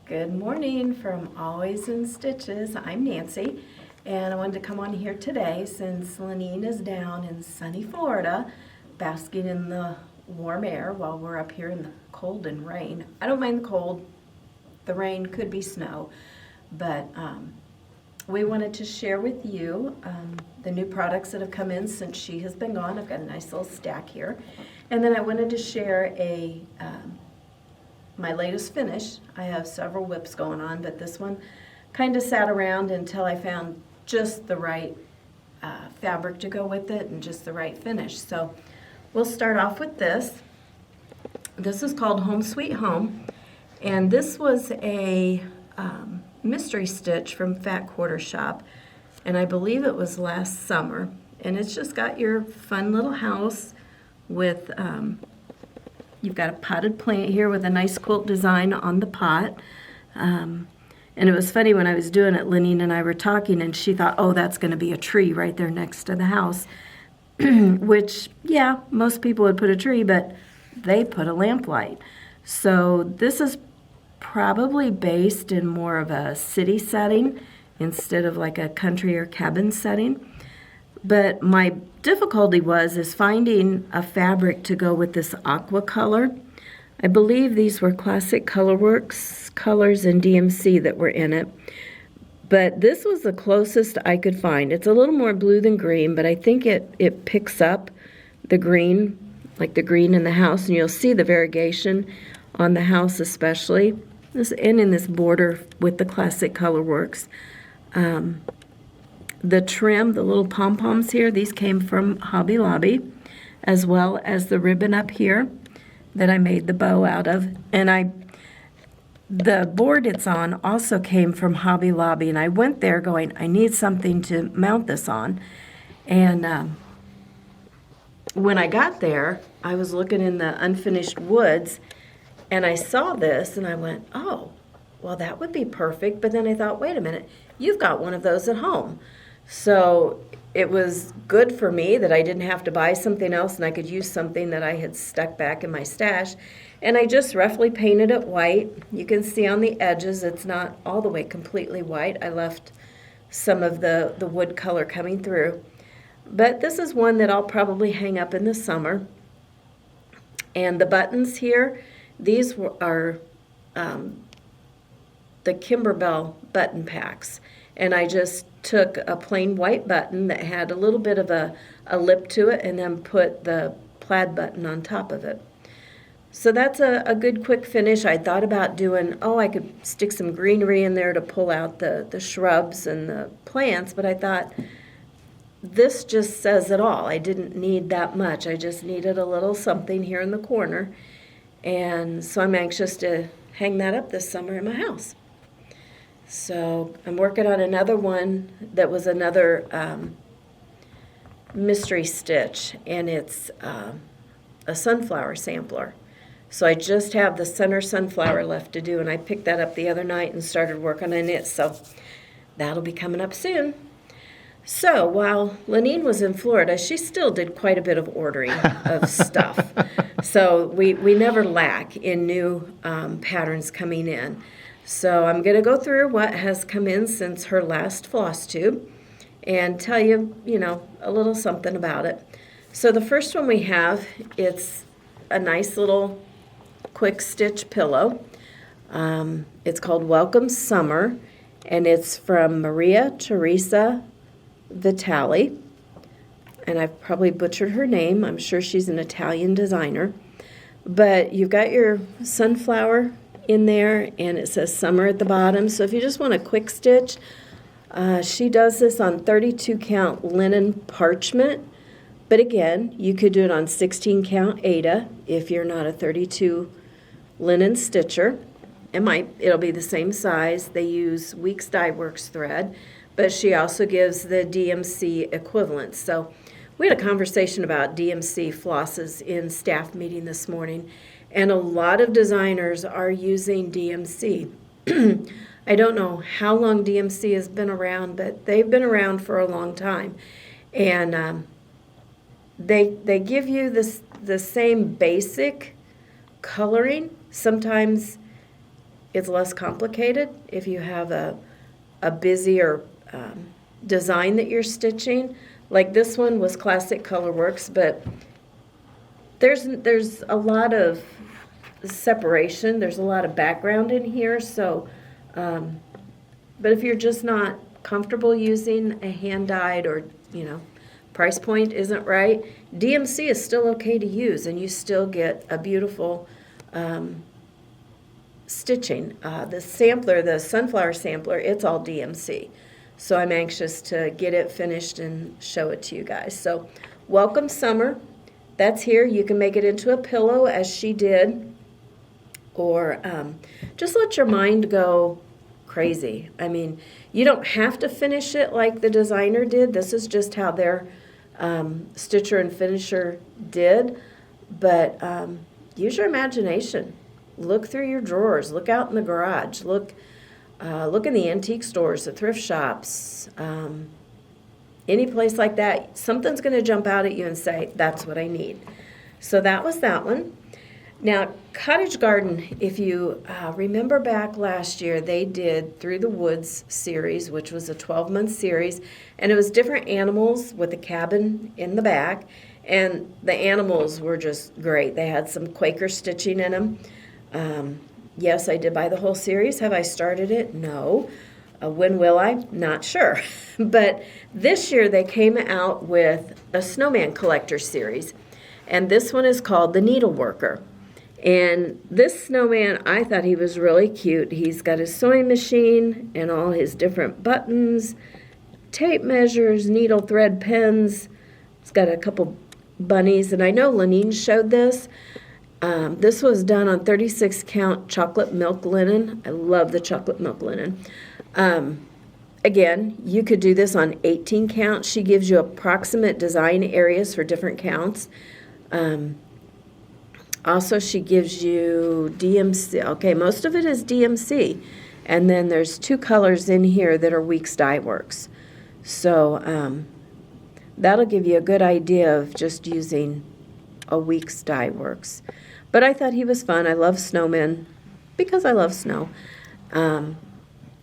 Good morning from Always in Stitches. I'm Nancy, and I wanted to come on here today since Lenine is down in sunny Florida basking in the warm air while we're up here in the cold and rain. I don't mind the cold. The rain could be snow, but we wanted to share with you the new products that have come in since she has been gone. I've got a nice little stack here. And then I wanted to share my latest finish. I have several whips going on, but this one kind of sat around until I found just the right fabric to go with it and just the right finish. So we'll start off with this. This is called Home Sweet Home, and this was a mystery stitch from Fat Quarter Shop, and I believe it was last summer. And it's just got your fun little house with you've got a potted plant here with a nice quilt design on the pot. And it was funny when I was doing it, Lenine and I were talking, and she thought, oh, that's going to be a tree right there next to the house. Which, yeah, most people would put a tree, but they put a lamplight. So this is probably based in more of a city setting instead of like a country or cabin setting. But my difficulty is finding a fabric to go with this aqua color. I believe these were Classic Colorworks colors and DMC that were in it. But this was the closest I could find. It's a little more blue than green, but I think it picks up the green, like the green in the house, and you'll see the variegation on the house especially. And in this border with the Classic Colorworks. The trim, the little pom-poms here, these came from Hobby Lobby, as well as the ribbon up here that I made the bow out of. And the board it's on also came from Hobby Lobby, and I went there going, I need something to mount this on. And when I got there, I was looking in the unfinished woods, and I saw this, and I went, oh, well, that would be perfect. But then I thought, wait a minute, you've got one of those at home. So it was good for me that I didn't have to buy something else and I could use something that I had stuck back in my stash. And I just roughly painted it white. You can see on the edges it's not all the way completely white. I left some of the wood color coming through. But this is one that I'll probably hang up in the summer. And the buttons here, these are the Kimberbell button packs. And I just took a plain white button that had a little bit of a lip to it and then put the plaid button on top of it. So that's a good quick finish. I thought about doing, I could stick some greenery in there to pull out the shrubs and the plants, but I thought this just says it all. I didn't need that much. I just needed a little something here in the corner. And so I'm anxious to hang that up this summer in my house. So I'm working on another one that was another mystery stitch, and it's a sunflower sampler. So I just have the center sunflower left to do, and I picked that up the other night and started working on it, so that'll be coming up soon. So while Lenine was in Florida, she still did quite a bit of ordering of stuff. So we never lack in new patterns coming in. So I'm going to go through what has come in since her last Flosstube and tell you, a little something about it. So the first one we have, it's a nice little quick stitch pillow. It's called Welcome Summer, and it's from Maria Teresa Vitali. And I've probably butchered her name. I'm sure she's an Italian designer. But you've got your sunflower in there, and it says summer at the bottom. So if you just want a quick stitch, she does this on 32 count linen parchment, but again, you could do it on 16 count Aida if you're not a 32 linen stitcher. It'll be the same size. They use Weeks Dye Works thread, but she also gives the DMC equivalent. So we had a conversation about DMC flosses in staff meeting this morning, and a lot of designers are using DMC. I don't know how long DMC has been around, but they've been around for a long time. And they give you the same basic coloring. Sometimes it's less complicated if you have a busier design that you're stitching. Like this one was Classic Colorworks, but there's a lot of separation. There's a lot of background in here. So, but if you're just not comfortable using a hand-dyed or, price point isn't right, DMC is still okay to use, and you still get a beautiful stitching. The sampler, the sunflower sampler, it's all DMC. So I'm anxious to get it finished and show it to you guys. So welcome summer. That's here. You can make it into a pillow as she did, or just let your mind go crazy. I mean, you don't have to finish it like the designer did. This is just how their stitcher and finisher did. But use your imagination. Look through your drawers. Look out in the garage. Look in the antique stores, the thrift shops, any place like that. Something's going to jump out at you and say, that's what I need. So that was that one. Now, Cottage Garden, if you remember back last year, they did Through the Woods series, which was a 12-month series, and it was different animals with a cabin in the back, and the animals were just great. They had some Quaker stitching in them. Yes, I did buy the whole series. Have I started it? No. When will I? Not sure. But this year they came out with a Snowman collector series, and this one is called The Needleworker. And this snowman, I thought he was really cute. He's got his sewing machine and all his different buttons, tape measures, needle thread pens. He's got a couple bunnies, and I know Lenine showed this. This was done on 36 count chocolate milk linen. I love the chocolate milk linen. Again, you could do this on 18 count. She gives you approximate design areas for different counts. Also, she gives you DMC. Okay, most of it is DMC. And then there's 2 colors in here that are Weeks Dye Works. So that'll give you a good idea of just using a Weeks Dye Works. But I thought he was fun. I love snowmen because I love snow.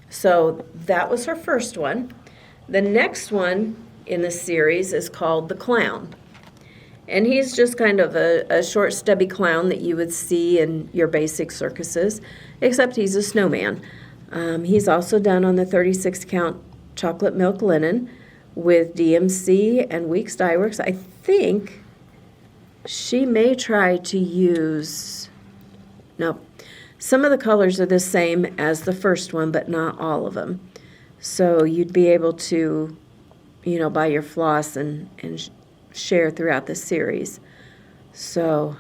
So that was her first one. The next one in the series is called The Clown. And he's just kind of a short, stubby clown that you would see in your basic circuses, except he's a snowman. He's also done on the 36 count chocolate milk linen with DMC and Weeks Dye Works. I think she may try to use, no, some of the colors are the same as the first one, but not all of them. So you'd be able to, buy your floss and share throughout the series. So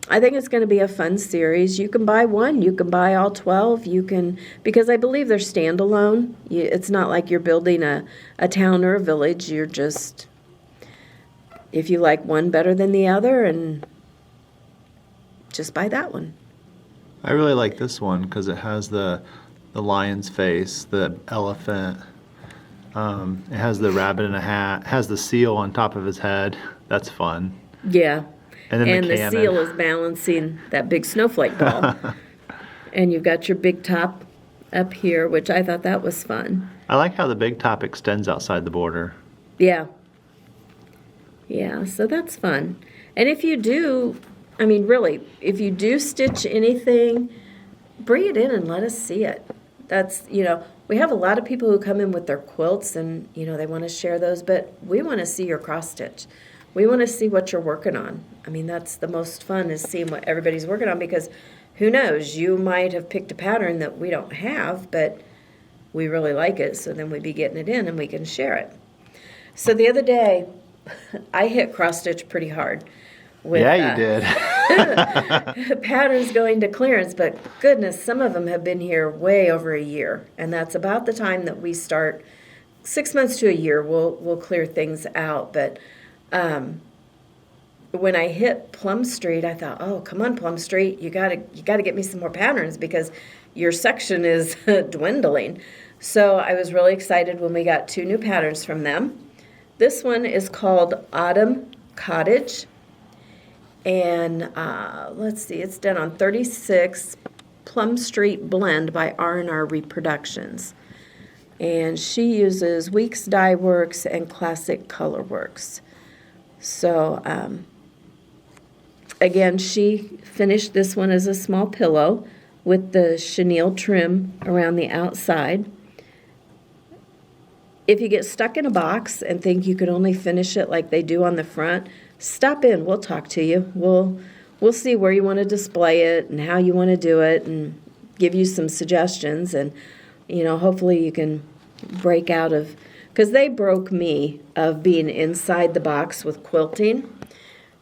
I think it's going to be a fun series. You can buy one, you can buy all 12, you can, because I believe they're standalone. It's not like you're building a town or a village. You're just, if you like one better than the other, and just buy that one. I really like this one because it has the lion's face, the elephant. It has the rabbit in a hat. It has the seal on top of his head. That's fun. Yeah. And then the seal is balancing that big snowflake ball. And you've got your big top up here, which I thought that was fun. I like how the big top extends outside the border. Yeah. Yeah, so that's fun. And if you do, really, if you do stitch anything, bring it in and let us see it. That's, we have a lot of people who come in with their quilts and, they want to share those, but we want to see your cross stitch. We want to see what you're working on. That's the most fun, is seeing what everybody's working on, because who knows, you might have picked a pattern that we don't have, but we really like it, so then we'd be getting it in and we can share it. So the other day, I hit cross stitch pretty hard. With, you did. patterns going to clearance, but goodness, some of them have been here way over a year, and that's about the time that we start. 6 months to a year, we'll clear things out. But when I hit Plum Street, I thought, oh, come on, Plum Street, you gotta get me some more patterns, because your section is dwindling. So I was really excited when we got 2 new patterns from them. This one is called Autumn Cottage. And let's see, it's done on 36 Plum Street Blend by R&R Reproductions. And she uses Weeks Dye Works and Classic Color Works. So, again, she finished this one as a small pillow with the chenille trim around the outside. If you get stuck in a box and think you could only finish it like they do on the front, stop in. We'll talk to you. We'll see where you want to display it and how you want to do it and give you some suggestions. And, hopefully you can break out of, because they broke me of being inside the box with quilting.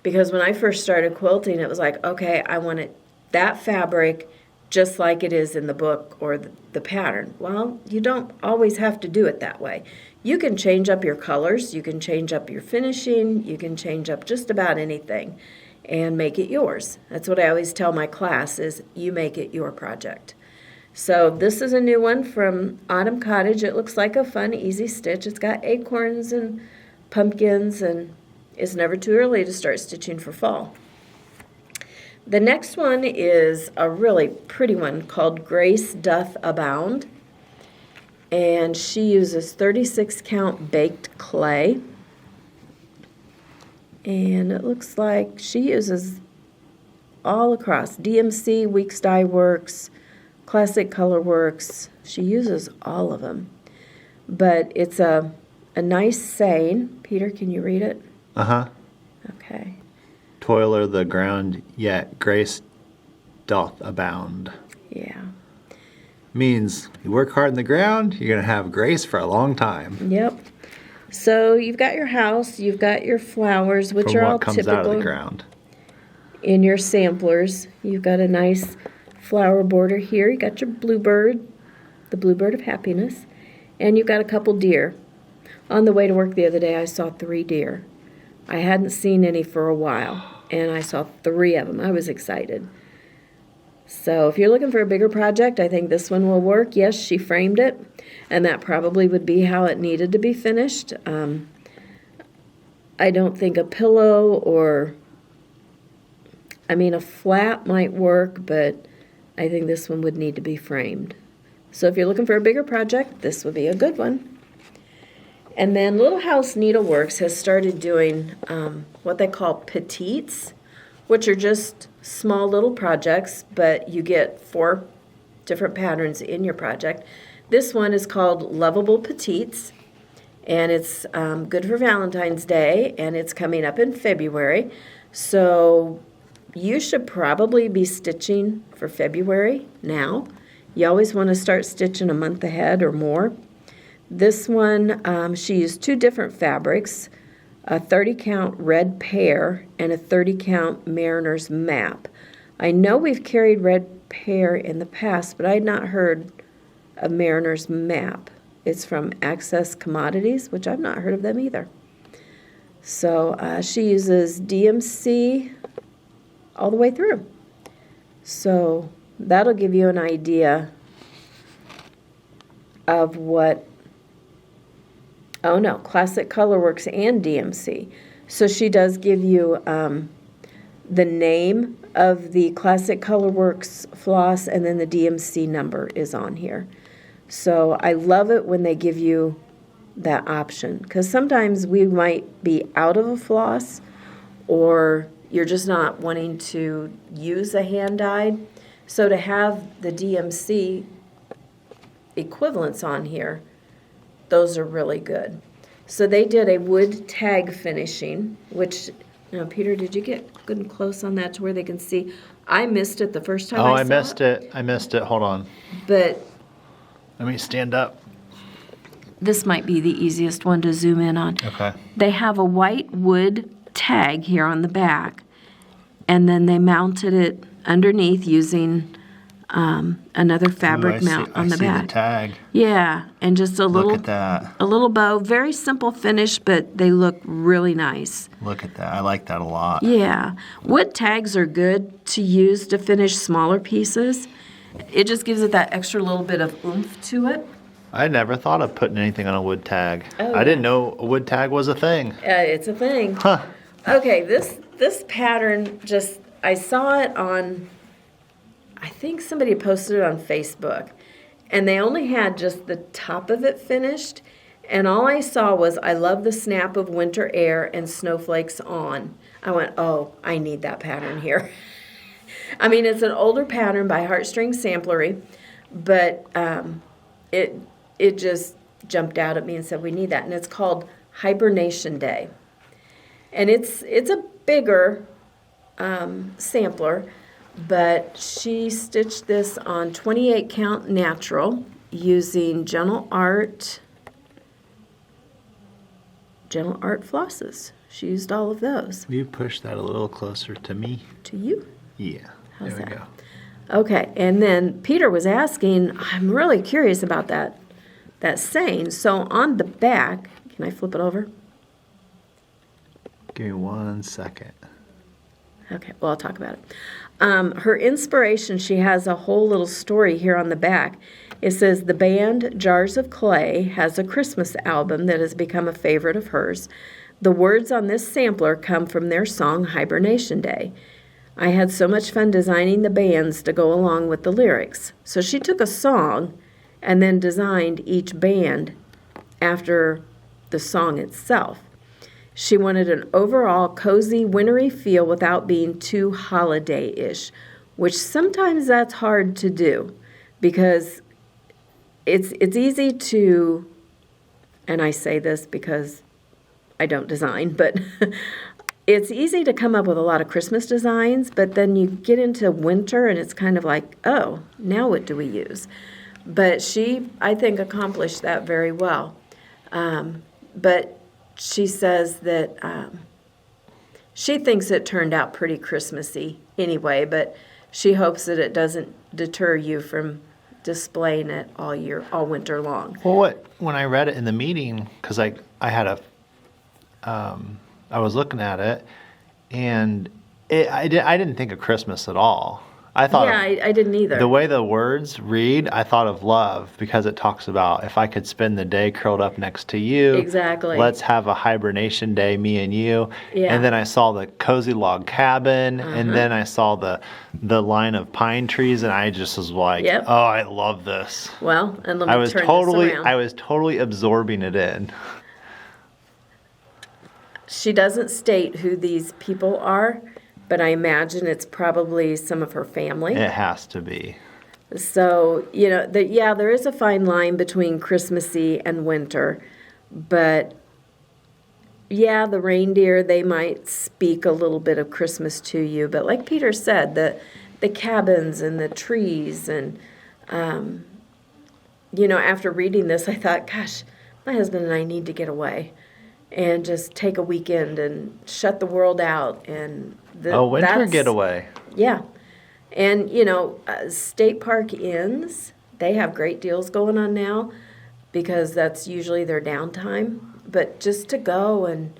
Because when I first started quilting, it was like, okay, I want it that fabric just like it is in the book or the pattern. Well, you don't always have to do it that way. You can change up your colors, you can change up your finishing, you can change up just about anything and make it yours. That's what I always tell my class is you make it your project. So this is a new one from Autumn Cottage. It looks like a fun, easy stitch. It's got acorns and pumpkins, and it's never too early to start stitching for fall. The next one is a really pretty one called Grace Doth Abound. And she uses 36 count baked clay. And it looks like she uses all across DMC, Weeks Dye Works, Classic Color Works. She uses all of them. But it's a nice saying. Peter, can you read it? Uh-huh. Okay. Toiler the ground, yet grace doth abound. Yeah. Means you work hard in the ground, you're going to have grace for a long time. Yep. So you've got your house, you've got your flowers, which From are what all comes typical out of the ground. in your samplers. You've got a nice flower border here. You got your bluebird, the bluebird of happiness, and you've got a couple deer. On the way to work the other day, I saw 3 deer. I hadn't seen any for a while, and I saw 3 of them. I was excited. So if you're looking for a bigger project, I think this one will work. Yes, she framed it, and that probably would be how it needed to be finished. I don't think a pillow or, a flat might work, but I think this one would need to be framed. So if you're looking for a bigger project, this would be a good one. And then Little House Needleworks has started doing what they call petites, which are just small little projects, but you get 4 different patterns in your project. This one is called Lovable Petites, and it's good for Valentine's Day, and it's coming up in February. So you should probably be stitching for February now. You always want to start stitching a month ahead or more. This one, she used 2 different fabrics, a 30 count red pear and a 30 count Mariner's Map. I know we've carried red pear in the past, but I had not heard of Mariner's Map. It's from Access Commodities, which I've not heard of them either. So she uses DMC all the way through. So that'll give you an idea of what, oh no, Classic Colorworks and DMC. So she does give you the name of the Classic Colorworks floss, and then the DMC number is on here. So I love it when they give you that option, because sometimes we might be out of a floss, or you're just not wanting to use a hand-dyed. So to have the DMC equivalents on here, those are really good. So they did a wood tag finishing, which, Peter, did you get good and close on that to where they can see? I missed it the first time I saw it. I missed it. Hold on. But Let me stand up. this might be the easiest one to zoom in on. Okay. They have a white wood tag here on the back, and then they mounted it underneath using another fabric mount on the back. I see the tag. Yeah, and just a Look at that. a little bow. Very simple finish, but they look really nice. Look at that. I like that a lot. Yeah, wood tags are good to use to finish smaller pieces. It just gives it that extra little bit of oomph to it. I never thought of putting anything on a wood tag. Oh, I didn't know a wood tag was a thing. It's a thing. Huh. Okay, this pattern, just I saw it on, I think somebody posted it on Facebook, and they only had just the top of it finished, and all I saw was, I love the snap of winter air and snowflakes on. I went, oh, I need that pattern here. I mean, it's an older pattern by Heartstring Samplery, but it just jumped out at me and said, we need that. And it's called Hibernation Day. And it's a bigger sampler, but she stitched this on 28 count natural using Gentle Art flosses. She used all of those. Will you push that a little closer to me? To you? Yeah. How's there we that? go. Okay, and then Peter was asking, I'm really curious about that saying. So on the back, can I flip it over? Give me 1 second. Okay, well, I'll talk about it. Her inspiration, she has a whole little story here on the back. It says, the band Jars of Clay has a Christmas album that has become a favorite of hers. The words on this sampler come from their song Hibernation Day. I had so much fun designing the bands to go along with the lyrics. So she took a song and then designed each band after the song itself. She wanted an overall cozy, wintry feel without being too holiday-ish, which sometimes that's hard to do because it's easy to, and I say this because I don't design, but it's easy to come up with a lot of Christmas designs, but then you get into winter and it's kind of like, oh, now what do we use? But she, I think, accomplished that very well. But she says that she thinks it turned out pretty Christmassy anyway, but she hopes that it doesn't deter you from displaying it all winter long. Well, when I read it in the meeting, because I was looking at it, and I didn't think of Christmas at all. I thought, yeah, I didn't either. The way the words read, I thought of love, because it talks about if I could spend the day curled up next to you. Exactly. Let's have a hibernation day, me and you. Yeah. And then I saw the cozy log cabin, and then I saw the line of pine trees, and I just was like, Yep. oh, I love this. Well, and let me turn this around. I was totally absorbing it in. She doesn't state who these people are, but I imagine it's probably some of her family. It has to be. So, there is a fine line between Christmassy and winter, but yeah, the reindeer, they might speak a little bit of Christmas to you, but like Peter said, the cabins and the trees and, after reading this, I thought, gosh, my husband and I need to get away and just take a weekend and shut the world out. And winter getaway. Yeah. And, state park inns, they have great deals going on now because that's usually their downtime. But just to go and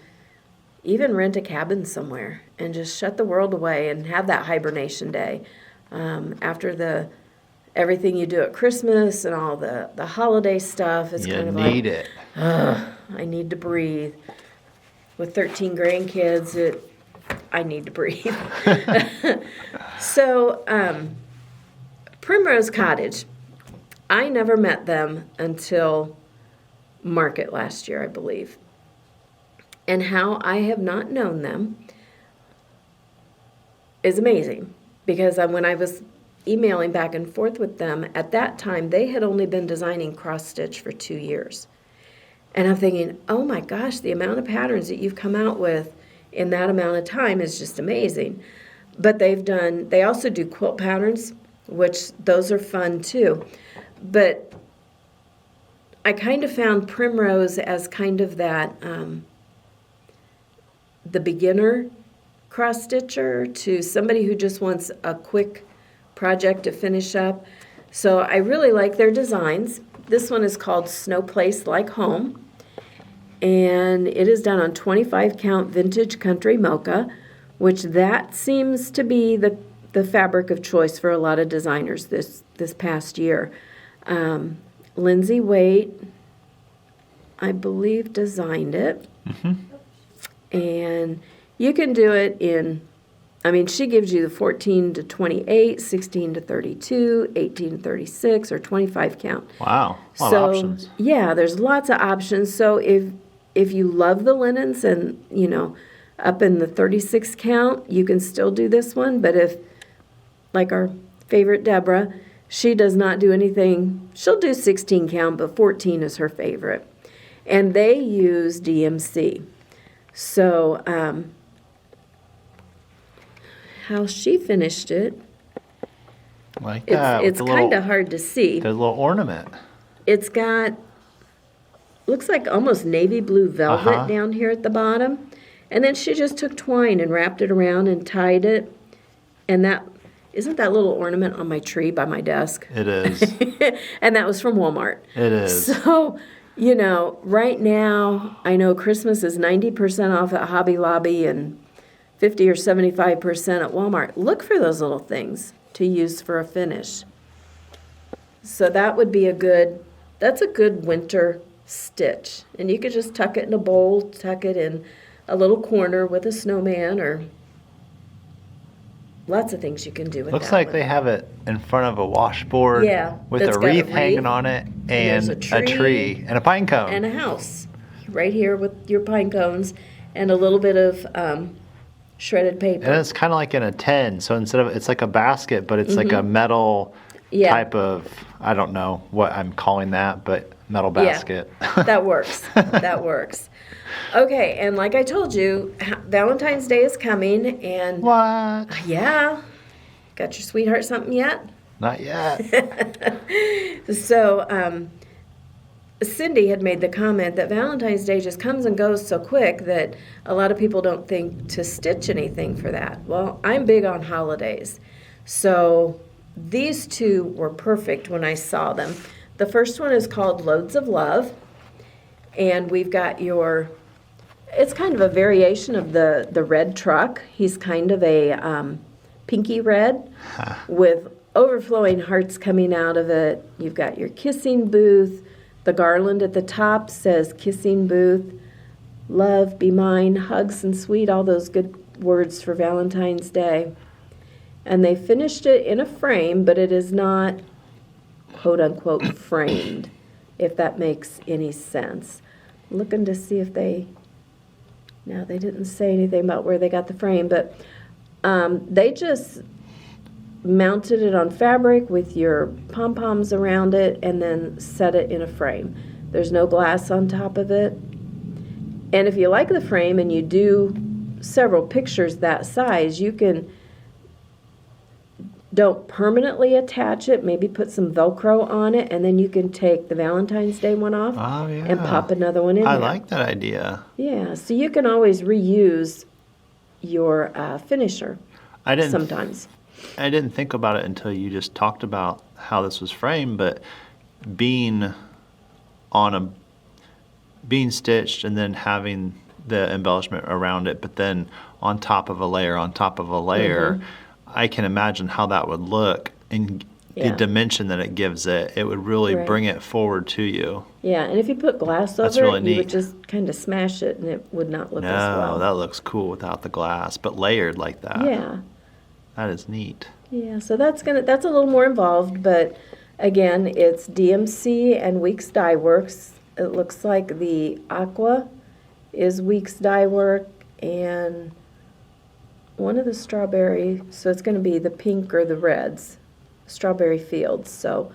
even rent a cabin somewhere and just shut the world away and have that hibernation day after everything you do at Christmas and all the holiday stuff. It's kind of like, need it. I need to breathe. With 13 grandkids, I need to breathe. So, Primrose Cottage, I never met them until market last year, I believe. And how I have not known them is amazing because when I was emailing back and forth with them, at that time, they had only been designing cross-stitch for 2 years. And I'm thinking, oh my gosh, the amount of patterns that you've come out with in that amount of time is just amazing. But they also do quilt patterns, which those are fun too. But I kind of found Primrose as kind of that, the beginner cross-stitcher to somebody who just wants a quick project to finish up. So I really like their designs. This one is called Snow Place Like Home, and it is done on 25 count vintage country mocha, which that seems to be the fabric of choice for a lot of designers this past year. Lindsay Waite, I believe, designed it. Mm-hmm. And you can do it in I mean, she gives you the 14 to 28, 16 to 32, 18 to 36, or 25 count. Wow, a lot of options. Yeah, there's lots of options. So if you love the linens and, up in the 36 count, you can still do this one. But if, like our favorite Deborah, she does not do anything, she'll do 16 count, but 14 is her favorite. And they use DMC. So, how she finished it, like that. it's kind of hard to see. The little ornament. It's got, looks like almost navy blue velvet down here at the bottom. And then she just took twine and wrapped it around and tied it. And isn't that little ornament on my tree by my desk? It is. And that was from Walmart. It is. So, right now, I know Christmas is 90% off at Hobby Lobby and 50 or 75% at Walmart. Look for those little things to use for a finish. So that would be that's a good winter stitch. And you could just tuck it in a bowl, tuck it in a little corner with a snowman, or lots of things you can do with Looks that like one. they have it in front of a washboard with that's a got wreath hanging on it and a tree and a pine cone. And a house right here with your pine cones and a little bit of shredded paper. And it's kind of like in a tin, so it's like a basket, but it's like a metal type of, I don't know what I'm calling that, but metal basket. Yeah, that works. That works. Okay, and like I told you, Valentine's Day is coming, and What? yeah, got your sweetheart something yet? Not yet. So, Cindy had made the comment that Valentine's Day just comes and goes so quick that a lot of people don't think to stitch anything for that. Well, I'm big on holidays. So these two were perfect when I saw them. The first one is called Loads of Love. And we've got it's kind of a variation of the red truck. He's kind of a pinky red with overflowing hearts coming out of it. You've got your kissing booth. The garland at the top says kissing booth, love, be mine, hugs and sweet, all those good words for Valentine's Day. And they finished it in a frame, but it is not quote unquote framed, if that makes any sense. Looking to see if they didn't say anything about where they got the frame, but they just mounted it on fabric with your pom-poms around it and then set it in a frame. There's no glass on top of it. And if you like the frame and you do several pictures that size, you don't permanently attach it, maybe put some Velcro on it, and then you can take the Valentine's Day one off and pop another one in there. I like that idea. Yeah, so you can always reuse your finisher sometimes. I didn't think about it until you just talked about how this was framed, but being stitched and then having the embellishment around it, but then on top of a layer, I can imagine how that would look and the dimension that it gives it. It would really bring it forward to you. Yeah, and if you put glass over it, you would just kind of smash it and it would not look as well. No, that looks cool without the glass, but layered like that. Yeah. That is neat. Yeah, so that's a little more involved, but again, it's DMC and Weeks Dye Works. It looks like the aqua is Weeks Dye Work and one of the strawberry, so it's going to be the pink or the reds, Strawberry Fields. So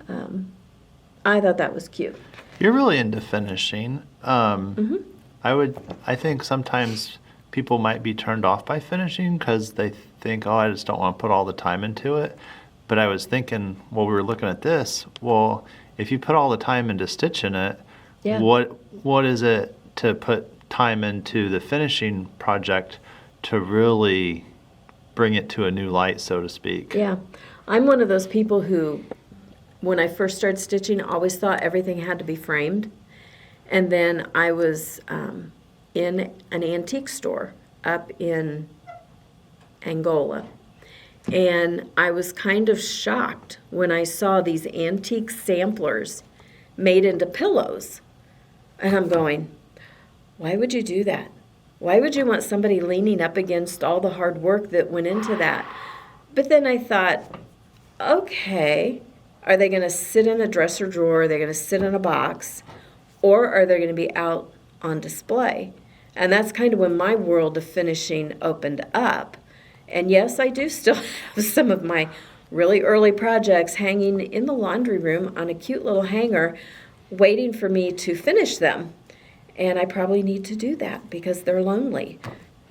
I thought that was cute. You're really into finishing. I think sometimes people might be turned off by finishing because they think, I just don't want to put all the time into it. But I was thinking, while we were looking at this, well, if you put all the time into stitching it, what is it to put time into the finishing project to really bring it to a new light, so to speak? Yeah. I'm one of those people who, when I first started stitching, always thought everything had to be framed. And then I was in an antique store up in Angola. And I was kind of shocked when I saw these antique samplers made into pillows. And I'm going, why would you do that? Why would you want somebody leaning up against all the hard work that went into that? But then I thought, okay, are they going to sit in a dresser drawer? Are they going to sit in a box? Or are they going to be out on display? And that's kind of when my world of finishing opened up. And yes, I do still have some of my really early projects hanging in the laundry room on a cute little hanger, waiting for me to finish them. And I probably need to do that because they're lonely,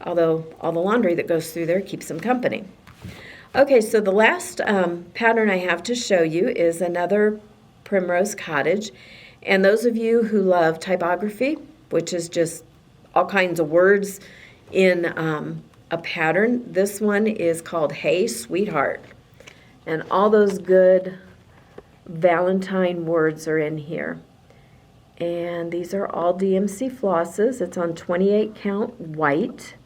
although all the laundry that goes through there keeps them company. Okay, so the last pattern I have to show you is another Primrose Cottage. And those of you who love typography, which is just all kinds of words in a pattern, this one is called Hey Sweetheart. And all those good Valentine words are in here. And these are all DMC flosses. It's on 28 count white.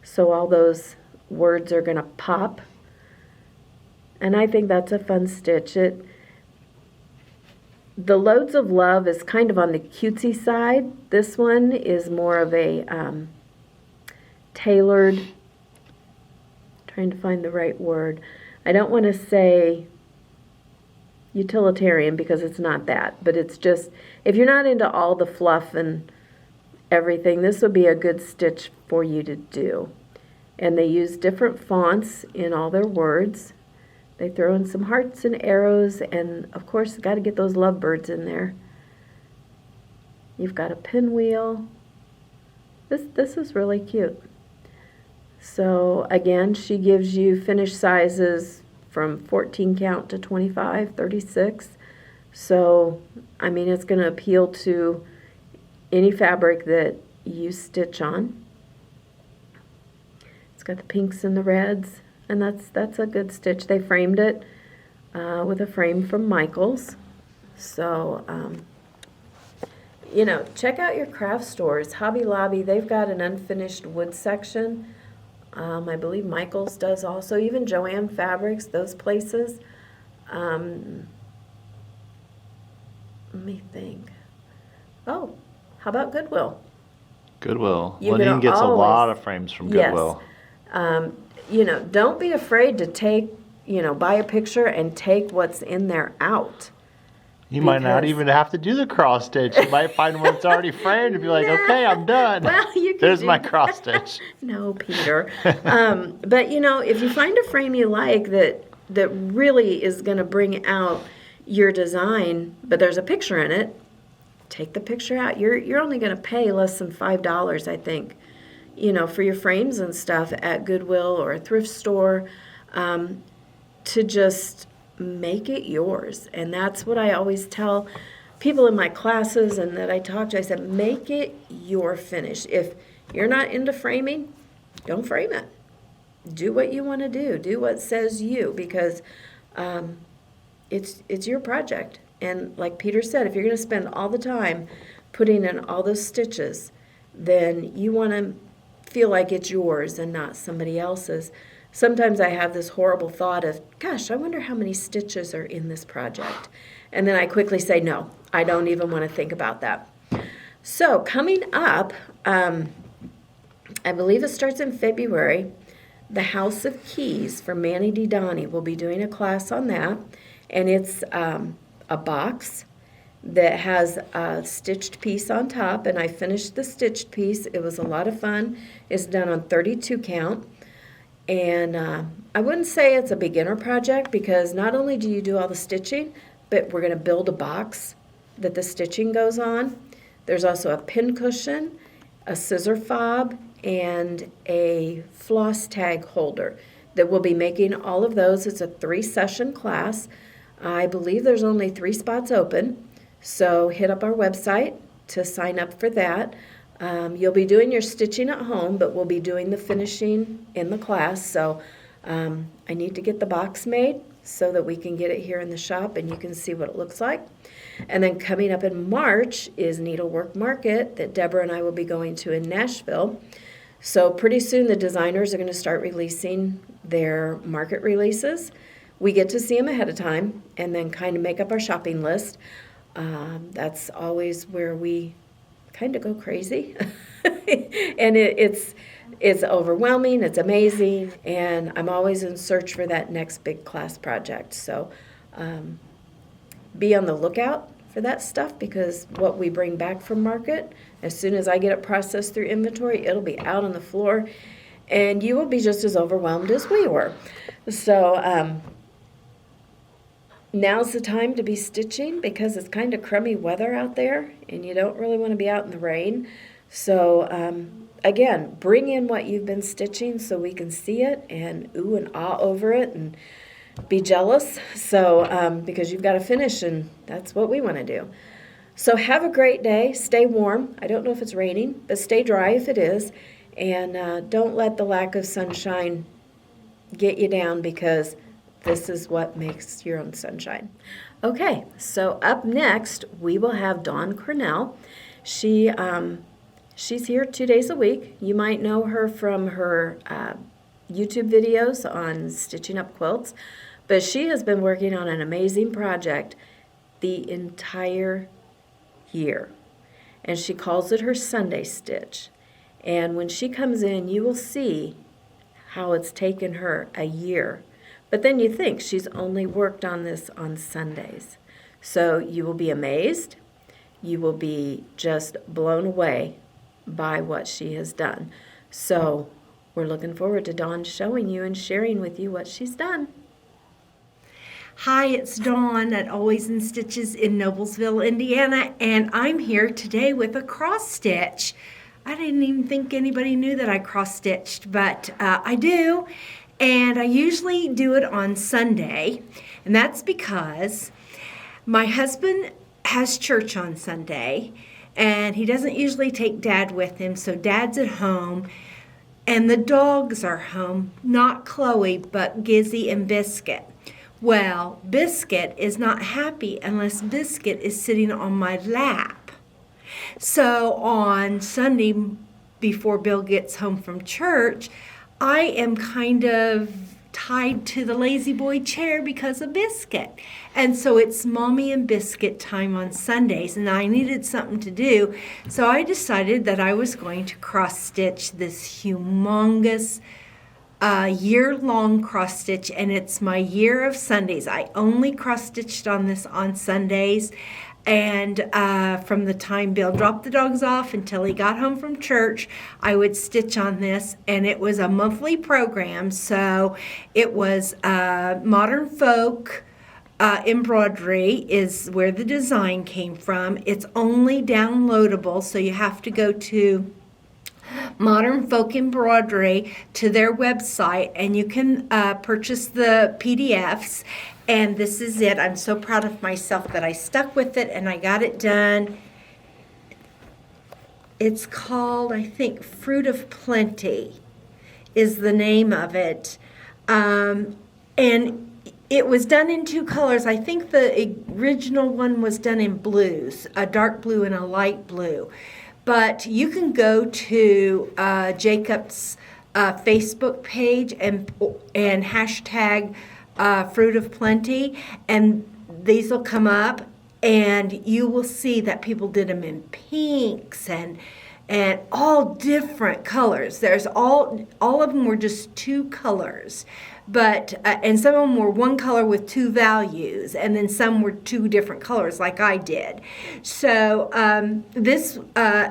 So all those words are going to pop. And I think that's a fun stitch. The Loads of Love is kind of on the cutesy side. This one is more of a tailored, trying to find the right word. I don't want to say utilitarian because it's not that, but it's just, if you're not into all the fluff and everything, this would be a good stitch for you to do. And they use different fonts in all their words. They throw in some hearts and arrows, and of course, got to get those lovebirds in there. You've got a pinwheel. This is really cute. So again, she gives you finish sizes from 14 count to 25, 36. So, I mean, it's going to appeal to any fabric that you stitch on. It's got the pinks and the reds, and that's a good stitch. They framed it with a frame from Michaels. So, you know, check out your craft stores. Hobby Lobby, they've got an unfinished wood section. I believe Michaels does also. Even Joann Fabrics, those places. Let me think. Oh, how about Goodwill? Goodwill. You Lenine can gets a always- lot of frames from Goodwill. Yes. You know, don't be afraid to take, you know, buy a picture and take what's in there out. You might not Because- even have to do the cross stitch. You might find one that's already framed and be like, okay, I'm done. Well, you can There's do my that. cross stitch. No, Peter. But you know, if you find a frame you like that really is going to bring out your design, but there's a picture in it, take the picture out. You're only going to pay less than $5, I think, you know, for your frames and stuff at Goodwill or a thrift store, to just make it yours. And that's what I always tell people in my classes and that I talk to. I said, make it your finish. If you're not into framing, don't frame it. Do what you want to do. Do what says you, because it's your project. And like Peter said, if you're going to spend all the time putting in all those stitches, then you want to feel like it's yours and not somebody else's. Sometimes I have this horrible thought of, gosh, I wonder how many stitches are in this project. And then I quickly say, no, I don't even want to think about that. So coming up, I believe it starts in February, the House of Keys for Manny D. Donnie. We'll be doing a class on that. And it's a box that has a stitched piece on top. And I finished the stitched piece. It was a lot of fun. It's done on 32 count. And I wouldn't say it's a beginner project because not only do you do all the stitching, but we're going to build a box that the stitching goes on. There's also a pin cushion, a scissor fob, and a floss tag holder that we'll be making all of those. It's a 3-session class. I believe there's only 3 spots open, so hit up our website to sign up for that. You'll be doing your stitching at home, but we'll be doing the finishing in the class. So I need to get the box made so that we can get it here in the shop and you can see what it looks like. And then coming up in March is Needlework Market that Deborah and I will be going to in Nashville. So pretty soon the designers are going to start releasing their market releases. We get to see them ahead of time and then kind of make up our shopping list. That's always where we kind of go crazy. And it's overwhelming, it's amazing, and I'm always in search for that next big class project. So be on the lookout for that stuff, because what we bring back from market, as soon as I get it processed through inventory, it'll be out on the floor, and you will be just as overwhelmed as we were. So now's the time to be stitching, because it's kind of crummy weather out there, and you don't really want to be out in the rain. So again, bring in what you've been stitching so we can see it and ooh and ah over it and be jealous. So because you've got to finish, and that's what we want to do. So have a great day. Stay warm. I don't know if it's raining, but stay dry if it is. And don't let the lack of sunshine get you down, because this is what makes your own sunshine. Okay, so up next, we will have Dawn Cornell. She's here 2 days a week. You might know her from her YouTube videos on stitching up quilts, but she has been working on an amazing project the entire year, and she calls it her Sunday stitch. And when she comes in, you will see how it's taken her a year. But then you think she's only worked on this on Sundays. So you will be amazed. You will be just blown away by what she has done. So we're looking forward to Dawn showing you and sharing with you what she's done. Hi, it's Dawn at Always in Stitches in Noblesville, Indiana, and I'm here today with a cross stitch. I didn't even think anybody knew that I cross stitched, but I do, and I usually do it on Sunday, and that's because my husband has church on Sunday, and he doesn't usually take Dad with him, so Dad's at home, and the dogs are home, not Chloe, but Gizzy and Biscuit. Well, Biscuit is not happy unless Biscuit is sitting on my lap. So on Sunday, before Bill gets home from church, I am kind of tied to the lazy boy chair because of Biscuit. And so it's Mommy and Biscuit time on Sundays, and I needed something to do. So I decided that I was going to cross stitch this humongous year-long cross stitch, and it's my year of Sundays. I only cross stitched on this on Sundays, and from the time Bill dropped the dogs off until he got home from church, I would stitch on this, and it was a monthly program. So it was Modern Folk Embroidery is where the design came from. It's only downloadable, so you have to go to Modern Folk Embroidery to their website, and you can purchase the PDFs, and this is it. I'm so proud of myself that I stuck with it and I got it done. It's called, I think, Fruit of Plenty is the name of it, and it was done in two colors. I think the original one was done in blues, a dark blue and a light blue. But you can go to Jacob's Facebook page and hashtag Fruit of Plenty, and these will come up, and you will see that people did them in pinks and all different colors. There's all of them were just two colors. But and some of them were one color with two values, and then some were two different colors like I did. So this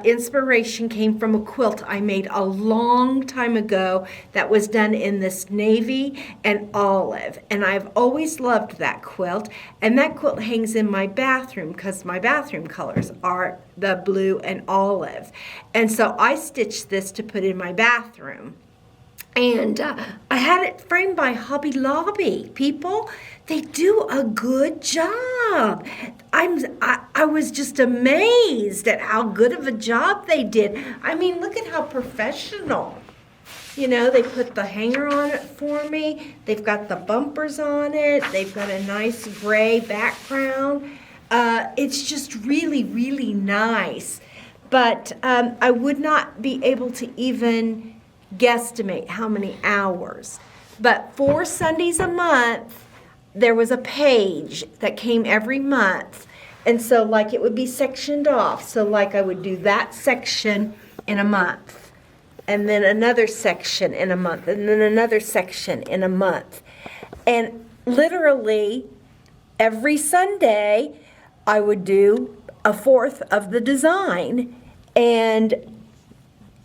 inspiration came from a quilt I made a long time ago that was done in this navy and olive, and I've always loved that quilt, and that quilt hangs in my bathroom because my bathroom colors are the blue and olive, and so I stitched this to put in my bathroom. And I had it framed by Hobby Lobby. People, they do a good job. I was just amazed at how good of a job they did. I mean, look at how professional. You know, they put the hanger on it for me. They've got the bumpers on it. They've got a nice gray background. It's just really, really nice. But I would not be able to even guesstimate how many hours. But 4 Sundays a month, there was a page that came every month. And so like it would be sectioned off. So like I would do that section in a month, and then another section in a month, and then another section in a month. And literally every Sunday I would do a fourth of the design, and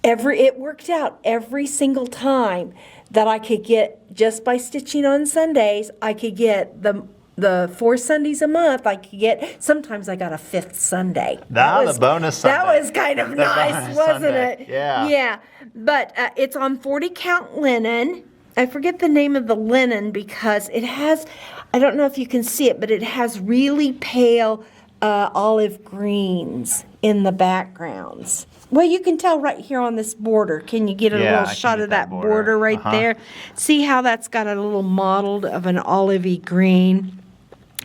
it worked out every single time that I could get, just by stitching on Sundays, I could get the 4 Sundays a month. I could get, sometimes I got a 5th Sunday. The bonus Sunday. That was kind of The nice, bonus wasn't Sunday. it? Yeah. Yeah, but it's on 40 count linen. I forget the name of the linen because it has, I don't know if you can see it, but it has really pale olive greens in the backgrounds. Well, you can tell right here on this border. Can you get a Yeah, I little can shot get of that that border right Uh-huh. there? See how that's got a little mottled of an olivey green?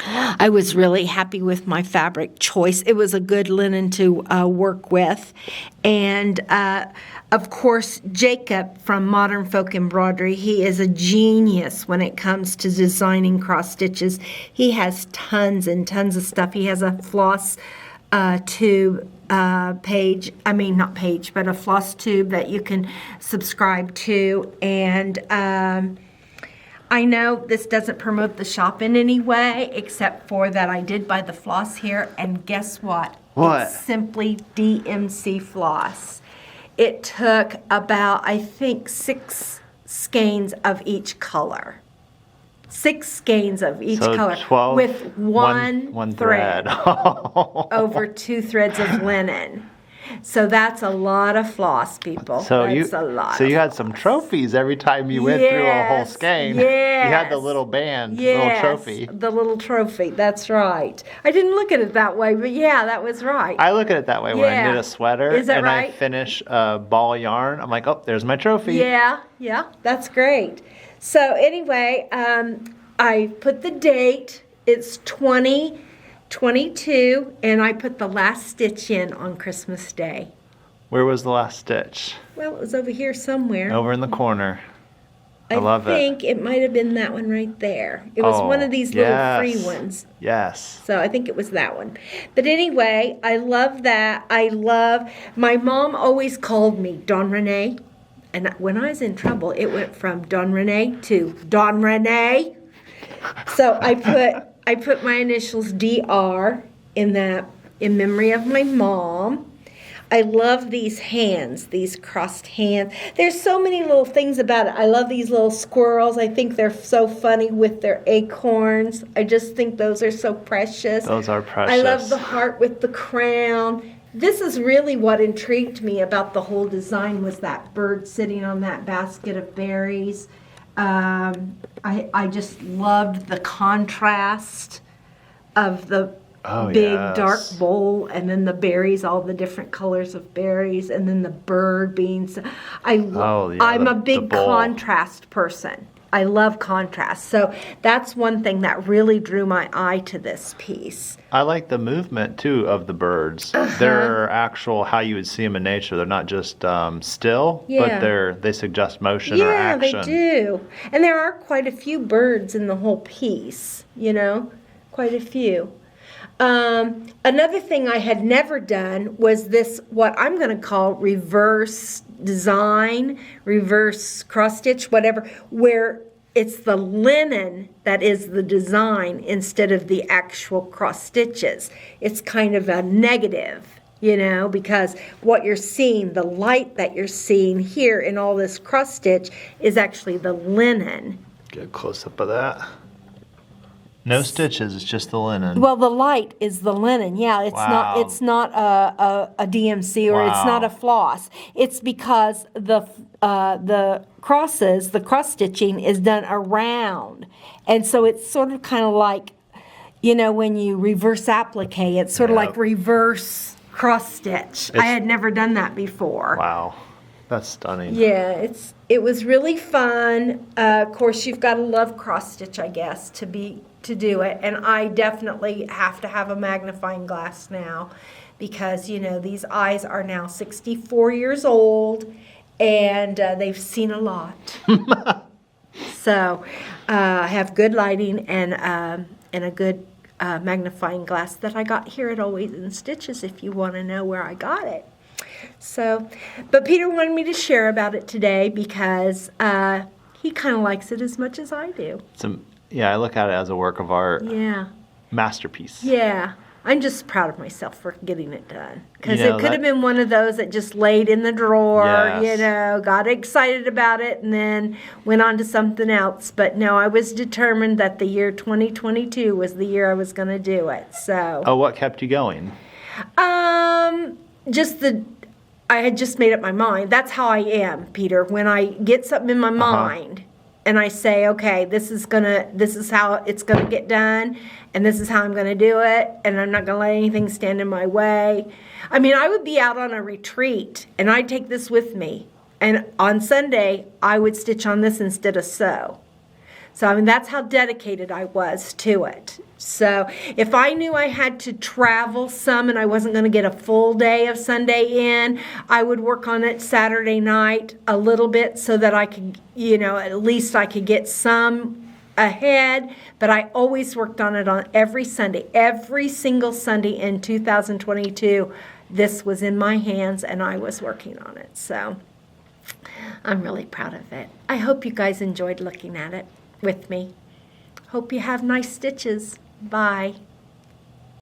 I was really happy with my fabric choice. It was a good linen to work with. And, of course, Jacob from Modern Folk Embroidery, he is a genius when it comes to designing cross stitches. He has tons and tons of stuff. He has a floss tube page, not page, but a floss tube that you can subscribe to. And I know this doesn't promote the shop in any way, except for that I did buy the floss here, and guess what? What? It's simply DMC floss. It took about, I think, 6 skeins of each color. 6 skeins of each So color 12, with one thread. over 2 threads of linen. So that's a lot of floss, people. So that's a lot. So you of had some floss. trophies every time you went through a whole Yes, skein. yes. You had the little band, Yes, little trophy. the little trophy. That's right. I didn't look at it that way, but yeah, that was right. I look at it that way when I Yeah. knit a sweater Is that and I right? finish a ball of yarn. I'm like, oh, there's my trophy. Yeah, that's great. So anyway, I put the date. It's 2022, and I put the last stitch in on Christmas Day. Where was the last stitch? Well, it was over here somewhere. Over in the corner. I love it. I think it might have been that one right there. It was one of these little free ones. Yes. So I think it was that one. But anyway, I love that. My mom always called me Don Renee. And when I was in trouble, it went from Don Renee to Don Renee. So I put my initials DR in memory of my mom. I love these hands, these crossed hands. There's so many little things about it. I love these little squirrels. I think they're so funny with their acorns. I just think those are so precious. Those are precious. I love the heart with the crown. This is really what intrigued me about the whole design, was that bird sitting on that basket of berries. I just loved the contrast of the big dark bowl, and then the berries, all the different colors of berries, and then the bird being I'm a big contrast person. I love contrast. So that's one thing that really drew my eye to this piece. I like the movement too of the birds. They're actual how you would see them in nature. They're not just still, but they suggest motion or action. Yeah, they do. And there are quite a few birds in the whole piece, quite a few. Another thing I had never done was this, what I'm going to call reverse design, reverse cross stitch, whatever, where it's the linen that is the design instead of the actual cross stitches. It's kind of a negative, because what you're seeing, the light that you're seeing here in all this cross stitch is actually the linen. Get a close up of that. No stitches, it's just the linen. Well, the light is the linen. Yeah, it's not a DMC, or it's not a floss. It's because the crosses, the cross stitching is done around. And so it's sort of kind of like, when you reverse applique, it's sort of like reverse cross stitch. I had never done that before. Wow. That's stunning. Yeah, it was really fun. Of course, you've got to love cross stitch, I guess, to do it. And I definitely have to have a magnifying glass now, because these eyes are now 64 years old, and they've seen a lot. So I have good lighting and a good magnifying glass that I got here at Always in Stitches, if you want to know where I got it. So, but Peter wanted me to share about it today because he kind of likes it as much as I do. Yeah, I look at it as a work of art, Yeah. masterpiece. Yeah. I'm just proud of myself for getting it done. Because You know, it could have been one of those that just laid in the drawer, Yes. got excited about it, and then went on to something else. But no, I was determined that the year 2022 was the year I was going to do it. So, Oh, what kept you going? just I had just made up my mind. That's how I am, Peter. When I get something in my mind, and I say, okay, this is how it's gonna get done, and this is how I'm gonna do it, and I'm not gonna let anything stand in my way. I mean, I would be out on a retreat, and I'd take this with me, and on Sunday, I would stitch on this instead of sew. So, I mean, that's how dedicated I was to it. So, if I knew I had to travel some and I wasn't going to get a full day of Sunday in, I would work on it Saturday night a little bit so that I could, at least I could get some ahead. But I always worked on it on every Sunday. Every single Sunday in 2022, this was in my hands and I was working on it. So, I'm really proud of it. I hope you guys enjoyed looking at it with me. Hope you have nice stitches. Bye.